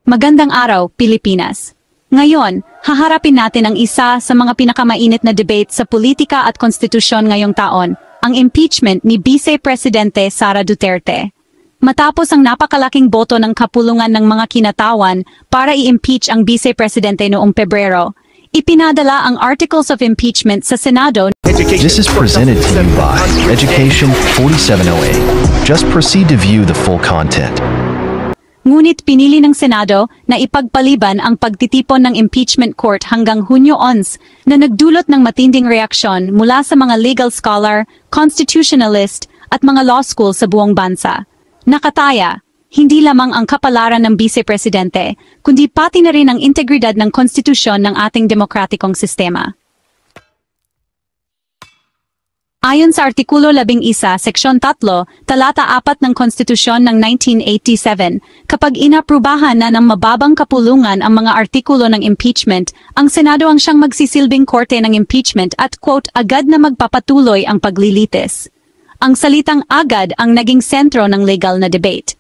Magandang araw, Pilipinas. Ngayon, haharapin natin ang isa sa mga pinakamainit na debate sa politika at konstitusyon ngayong taon, ang impeachment ni Vice Presidente Sara Duterte. Matapos ang napakalaking boto ng kapulungan ng mga kinatawan para i-impeach ang Vice Presidente noong Pebrero, ipinadala ang Articles of Impeachment sa Senado. This is presented to you by Education 4708. Just proceed to view the full content. Ngunit pinili ng Senado na ipagpaliban ang pagtitipon ng impeachment court hanggang Hunyo 11 na nagdulot ng matinding reaksyon mula sa mga legal scholar, constitutionalist at mga law school sa buong bansa. Nakataya, hindi lamang ang kapalaran ng Vice Presidente, kundi pati na rin ang integridad ng konstitusyon ng ating demokratikong sistema. Ayon sa Artikulo 11, Seksyon 3, Talata 4 ng Konstitusyon ng 1987, kapag inaprubahan na ng mababang kapulungan ang mga artikulo ng impeachment, ang Senado ang siyang magsisilbing korte ng impeachment at, quote, agad na magpapatuloy ang paglilitis. Ang salitang agad ang naging sentro ng legal na debate.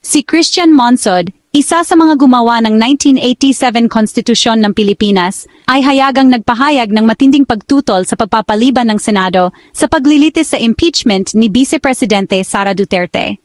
Si Christian Monsod, isa sa mga gumawa ng 1987 Konstitusyon ng Pilipinas, ay hayagang nagpahayag ng matinding pagtutol sa pagpapaliban ng Senado sa paglilitis sa impeachment ni Vice Presidente Sara Duterte.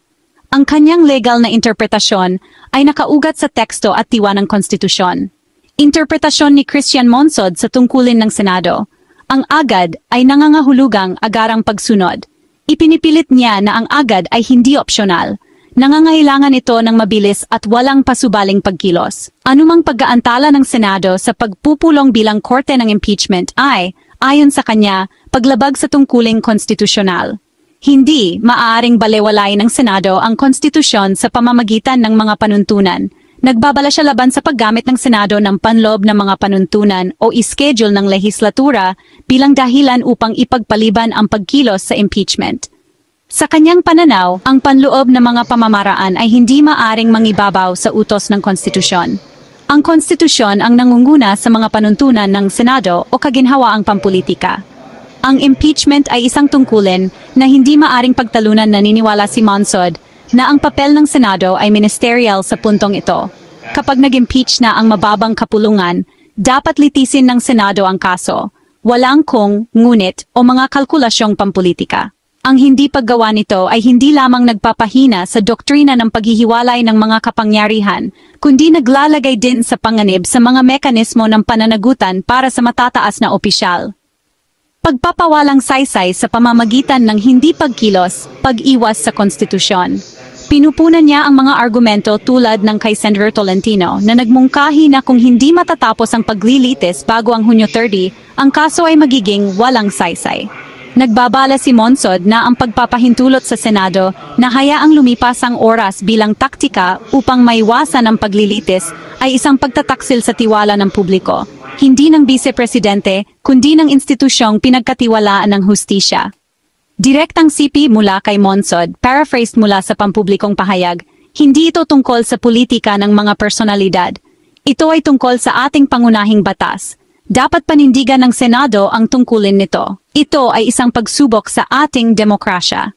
Ang kanyang legal na interpretasyon ay nakaugat sa teksto at tiwa ng konstitusyon. Interpretasyon ni Christian Monsod sa tungkulin ng Senado. Ang agad ay nangangahulugang agarang pagsunod. Ipinipilit niya na ang agad ay hindi opsyonal. Nangangailangan ito ng mabilis at walang pasubaling pagkilos. Anumang pag-aantala ng Senado sa pagpupulong bilang korte ng impeachment ay, ayon sa kanya, paglabag sa tungkuling konstitusyonal. Hindi maaaring balewalain ng Senado ang konstitusyon sa pamamagitan ng mga panuntunan. Nagbabala siya laban sa paggamit ng Senado ng panloob ng mga panuntunan o ischedule ng lehislatura bilang dahilan upang ipagpaliban ang pagkilos sa impeachment. Sa kanyang pananaw, ang panloob ng mga pamamaraan ay hindi maaring mangibabaw sa utos ng konstitusyon. Ang konstitusyon ang nangunguna sa mga panuntunan ng Senado o kaginhawaang pampulitika. Ang impeachment ay isang tungkulin na hindi maaring pagtalunan. Naniniwala si Monsod na ang papel ng Senado ay ministerial sa puntong ito. Kapag nag-impeach na ang mababang kapulungan, dapat litisin ng Senado ang kaso, walang kung, ngunit o mga kalkulasyong pampulitika. Ang hindi paggawa nito ay hindi lamang nagpapahina sa doktrina ng paghihiwalay ng mga kapangyarihan, kundi naglalagay din sa panganib sa mga mekanismo ng pananagutan para sa matataas na opisyal. Pagpapawalang saysay sa pamamagitan ng hindi pagkilos, pag-iwas sa konstitusyon. Pinupunan niya ang mga argumento tulad ng kay Senator Tolentino na nagmungkahi na kung hindi matatapos ang paglilitis bago ang Hunyo 30, ang kaso ay magiging walang saysay. Nagbabala si Monsod na ang pagpapahintulot sa Senado na hayaang lumipas ang oras bilang taktika upang maiwasan ang paglilitis ay isang pagtataksil sa tiwala ng publiko, hindi ng Vice Presidente kundi ng institusyong pinagkatiwalaan ng hustisya. Direktang sipi mula kay Monsod, paraphrased mula sa pampublikong pahayag, hindi ito tungkol sa politika ng mga personalidad. Ito ay tungkol sa ating pangunahing batas. Dapat panindigan ng Senado ang tungkulin nito. Ito ay isang pagsubok sa ating demokrasya.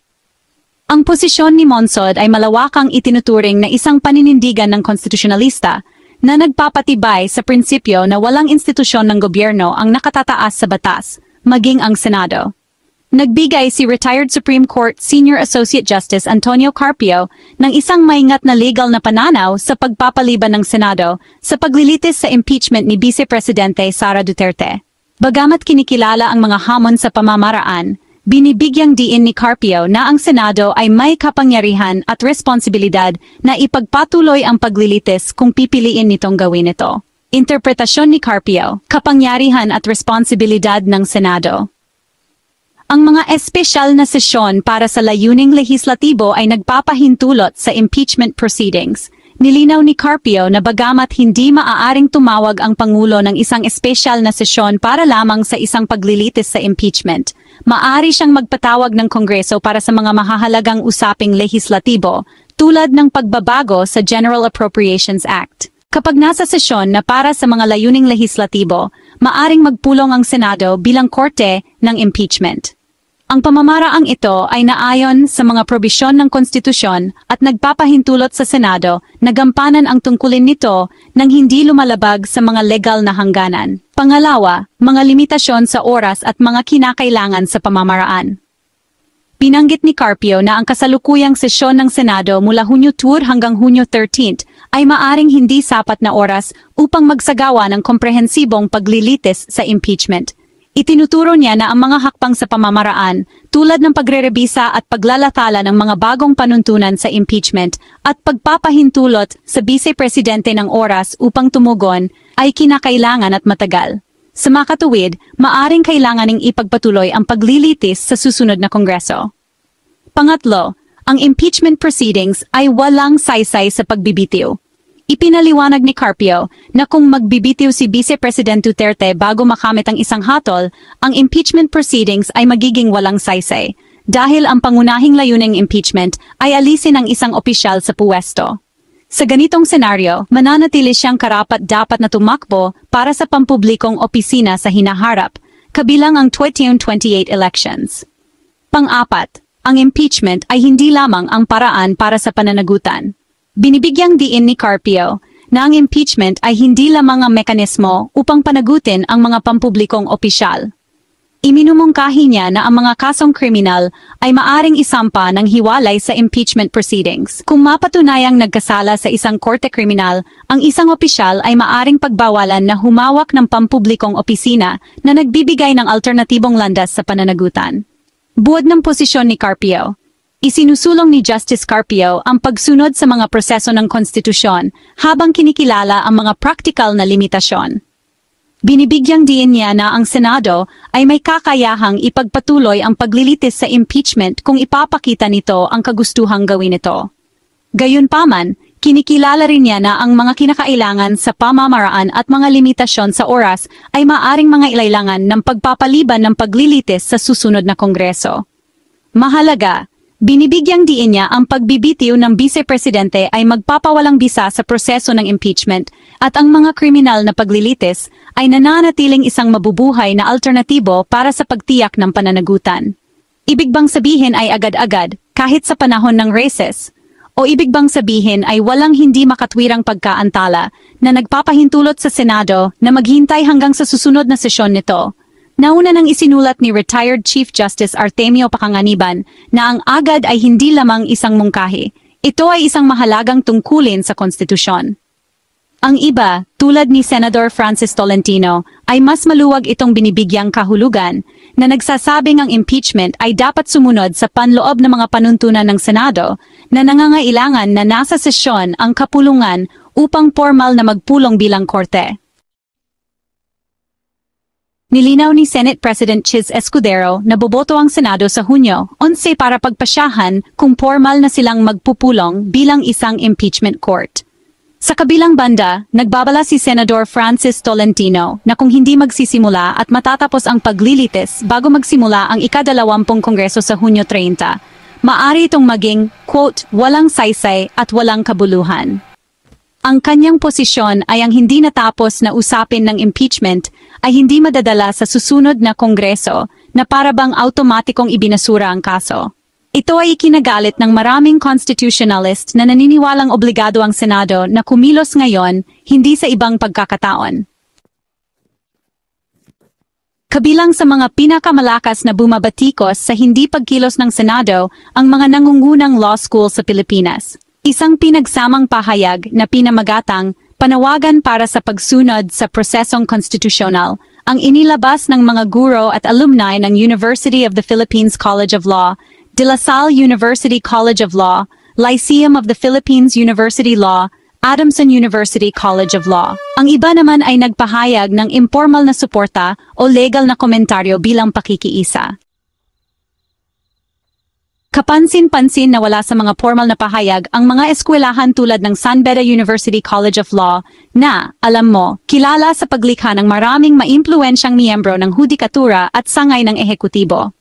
Ang posisyon ni Monsod ay malawakang itinuturing na isang paninindigan ng konstitusyonalista na nagpapatibay sa prinsipyo na walang institusyon ng gobyerno ang nakatataas sa batas, maging ang Senado. Nagbigay si retired Supreme Court Senior Associate Justice Antonio Carpio ng isang maingat na legal na pananaw sa pagpapaliban ng Senado sa paglilitis sa impeachment ni Vice Presidente Sara Duterte. Bagamat kinikilala ang mga hamon sa pamamaraan, binibigyang diin ni Carpio na ang Senado ay may kapangyarihan at responsibilidad na ipagpatuloy ang paglilitis kung pipiliin nitong gawin ito. Interpretasyon ni Carpio, kapangyarihan at responsibilidad ng Senado. Ang mga espesyal na sesyon para sa layuning lehislatibo ay nagpapahintulot sa impeachment proceedings. Nilinaw ni Carpio na bagamat hindi maaaring tumawag ang Pangulo ng isang espesyal na sesyon para lamang sa isang paglilitis sa impeachment, maaari siyang magpatawag ng Kongreso para sa mga mahahalagang usaping lehislatibo tulad ng pagbabago sa General Appropriations Act. Kapag nasa sesyon na para sa mga layuning lehislatibo, maaring magpulong ang Senado bilang korte ng impeachment. Ang pamamaraang ito ay naayon sa mga probisyon ng konstitusyon at nagpapahintulot sa Senado na gampanan ang tungkulin nito nang hindi lumalabag sa mga legal na hangganan. Pangalawa, mga limitasyon sa oras at mga kinakailangan sa pamamaraan. Binanggit ni Carpio na ang kasalukuyang sesyon ng Senado mula Hunyo 2 hanggang Hunyo 13 ay maaring hindi sapat na oras upang magsagawa ng komprehensibong paglilitis sa impeachment. Itinuturo niya na ang mga hakbang sa pamamaraan, tulad ng pagrerebisa at paglalathala ng mga bagong panuntunan sa impeachment at pagpapahintulot sa Vice-Presidente ng oras upang tumugon, ay kinakailangan at matagal. Sa makatuwid, maaring kailanganing ipagpatuloy ang paglilitis sa susunod na Kongreso. Pangatlo, ang impeachment proceedings ay walang saysay sa pagbibitiw. Ipinaliwanag ni Carpio na kung magbibitiw si Vice President Duterte bago makamit ang isang hatol, ang impeachment proceedings ay magiging walang saysay, dahil ang pangunahing layuning impeachment ay alisin ang isang opisyal sa puwesto. Sa ganitong senaryo, mananatili siyang karapat-dapat na tumakbo para sa pampublikong opisina sa hinaharap, kabilang ang 2028 elections. Pang-apat, ang impeachment ay hindi lamang ang paraan para sa pananagutan. Binibigyang diin ni Carpio na ang impeachment ay hindi lamang ang mekanismo upang panagutin ang mga pampublikong opisyal. Iminumungkahi niya na ang mga kasong kriminal ay maaring isampa ng hiwalay sa impeachment proceedings. Kung mapatunayang nagkasala sa isang korte kriminal, ang isang opisyal ay maaring pagbawalan na humawak ng pampublikong opisina na nagbibigay ng alternatibong landas sa pananagutan. Buod ng posisyon ni Carpio, isinusulong ni Justice Carpio ang pagsunod sa mga proseso ng konstitusyon habang kinikilala ang mga praktikal na limitasyon. Binibigyang diin niya na ang Senado ay may kakayahang ipagpatuloy ang paglilitis sa impeachment kung ipapakita nito ang kagustuhang gawin ito. Gayunpaman, kinikilala rin niya na ang mga kinakailangan sa pamamaraan at mga limitasyon sa oras ay maaring mga ilailangan ng pagpapaliban ng paglilitis sa susunod na Kongreso. Mahalaga, binibigyang diin niya ang pagbibitiw ng Vice-Presidente ay magpapawalang bisa sa proseso ng impeachment at ang mga kriminal na paglilitis ay nananatiling isang mabubuhay na alternatibo para sa pagtiyak ng pananagutan. Ibig bang sabihin ay agad-agad, kahit sa panahon ng races? O ibig bang sabihin ay walang hindi makatwirang pagkaantala na nagpapahintulot sa Senado na maghintay hanggang sa susunod na sesyon nito? Nauna nang isinulat ni retired Chief Justice Artemio Pacanganiban na ang agad ay hindi lamang isang mungkahi. Ito ay isang mahalagang tungkulin sa konstitusyon. Ang iba, tulad ni Senador Francis Tolentino, ay mas maluwag itong binibigyang kahulugan na nagsasabing ang impeachment ay dapat sumunod sa panloob ng mga panuntunan ng Senado na nangangailangan na nasa sesyon ang kapulungan upang formal na magpulong bilang korte. Nilinaw ni Senate President Chiz Escudero na boboto ang Senado sa Hunyo 11 para pagpasyahan kung formal na silang magpupulong bilang isang impeachment court. Sa kabilang banda, nagbabala si Senador Francis Tolentino na kung hindi magsisimula at matatapos ang paglilitis bago magsimula ang ika-20 Kongreso sa Hunyo 30, maaari itong maging, quote, walang saysay at walang kabuluhan. Ang kanyang posisyon ay ang hindi natapos na usapin ng impeachment ay hindi madadala sa susunod na Kongreso na parabang automatikong ibinasura ang kaso. Ito ay ikinagalit ng maraming constitutionalist na naniniwalang obligado ang Senado na kumilos ngayon, hindi sa ibang pagkakataon. Kabilang sa mga pinakamalakas na bumabatikos sa hindi pagkilos ng Senado ang mga nangungunang law school sa Pilipinas. Isang pinagsamang pahayag na pinamagatang panawagan para sa pagsunod sa prosesong konstitusyonal ang inilabas ng mga guro at alumni ng University of the Philippines College of Law, De La Salle University College of Law, Lyceum of the Philippines University Law, Adamson University College of Law. Ang iba naman ay nagpahayag ng informal na suporta o legal na komentaryo bilang pakikiisa. Kapansin-pansin na wala sa mga formal na pahayag ang mga eskwelahan tulad ng San Beda University College of Law na, alam mo, kilala sa paglikha ng maraming maimpluwensyang miyembro ng hudikatura at sangay ng ehekutibo.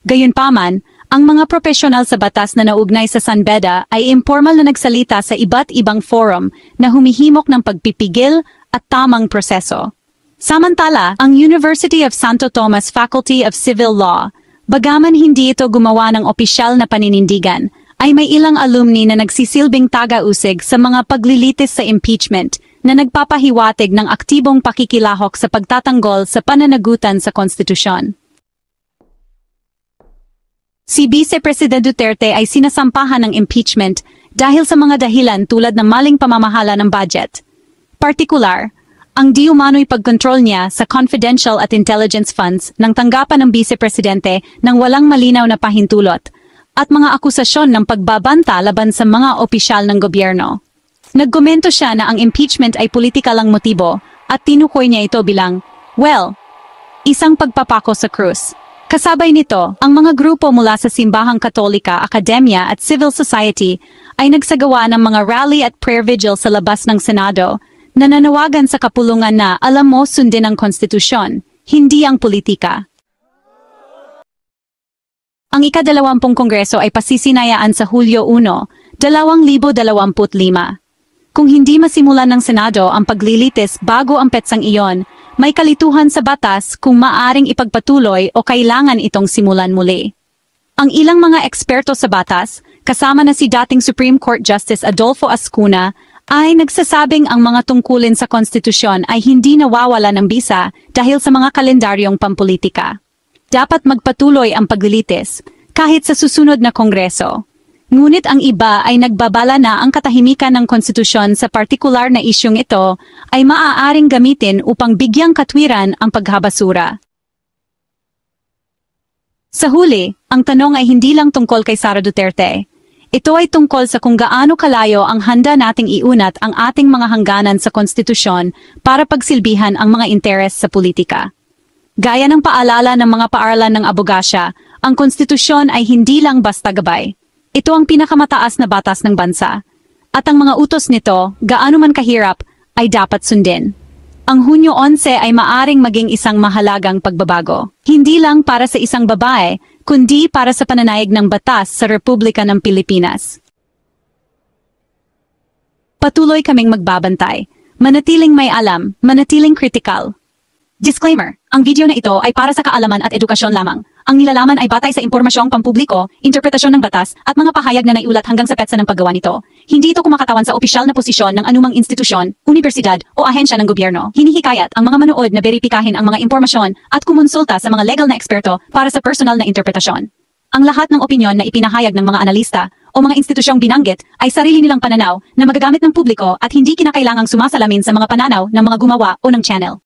Gayunpaman, ang mga profesional sa batas na naugnay sa San Beda ay informal na nagsalita sa iba't ibang forum na humihimok ng pagpipigil at tamang proseso. Samantala, ang University of Santo Tomas Faculty of Civil Law, Bagaman hindi ito gumawa ng opisyal na paninindigan, ay may ilang alumni na nagsisilbing taga-usig sa mga paglilitis sa impeachment na nagpapahiwatig ng aktibong pakikilahok sa pagtatanggol sa pananagutan sa konstitusyon. Si Vice President Duterte ay sinasampahan ng impeachment dahil sa mga dahilan tulad ng maling pamamahala ng budget. Partikular, ang di umano'y pagkontrol niya sa confidential at intelligence funds ng tanggapan ng Vice Presidente ng walang malinaw na pahintulot at mga akusasyon ng pagbabanta laban sa mga opisyal ng gobyerno. Nagkomento siya na ang impeachment ay politikal ang motibo at tinukoy niya ito bilang, well, isang pagpapako sa krus. Kasabay nito, ang mga grupo mula sa simbahang katolika, akademya at civil society ay nagsagawa ng mga rally at prayer vigil sa labas ng Senado na nanawagan sa kapulungan na alam mo sundin ang konstitusyon, hindi ang politika. Ang ika-20 Kongreso ay pasisinayaan sa Hulyo 1, 2025. Kung hindi masimulan ng Senado ang paglilitis bago ang petsang iyon, may kalituhan sa batas kung maaring ipagpatuloy o kailangan itong simulan muli. Ang ilang mga eksperto sa batas, kasama na si dating Supreme Court Justice Adolfo Ascuna, ay nagsasabing ang mga tungkulin sa konstitusyon ay hindi nawawala ng bisa dahil sa mga kalendaryong pampolitika. Dapat magpatuloy ang paglilitis, kahit sa susunod na Kongreso. Ngunit ang iba ay nagbabala na ang katahimikan ng konstitusyon sa partikular na isyung ito ay maaaring gamitin upang bigyang katwiran ang paghabasura. Sa huli, ang tanong ay hindi lang tungkol kay Sara Duterte. Ito ay tungkol sa kung gaano kalayo ang handa nating iunat ang ating mga hangganan sa konstitusyon para pagsilbihan ang mga interes sa politika. Gaya ng paalala ng mga paaralan ng abogasya, ang konstitusyon ay hindi lang basta gabay. Ito ang pinakamataas na batas ng bansa. At ang mga utos nito, gaano man kahirap, ay dapat sundin. Ang Hunyo 11 ay maaring maging isang mahalagang pagbabago. Hindi lang para sa isang babae, kundi para sa pananayig ng batas sa Republika ng Pilipinas. Patuloy kaming magbabantay. Manatiling may alam, manatiling kritikal. Disclaimer, ang video na ito ay para sa kaalaman at edukasyon lamang. Ang nilalaman ay batay sa impormasyong pampubliko, interpretasyon ng batas, at mga pahayag na naiulat hanggang sa petsa ng paggawa nito. Hindi ito kumakatawan sa opisyal na posisyon ng anumang institusyon, universidad, o ahensya ng gobyerno. Hinihikayat ang mga manood na beripikahin ang mga impormasyon at kumonsulta sa mga legal na eksperto para sa personal na interpretasyon. Ang lahat ng opinyon na ipinahayag ng mga analista o mga institusyong binanggit ay sarili nilang pananaw na magagamit ng publiko at hindi kinakailangang sumasalamin sa mga pananaw ng mga gumawa o ng channel.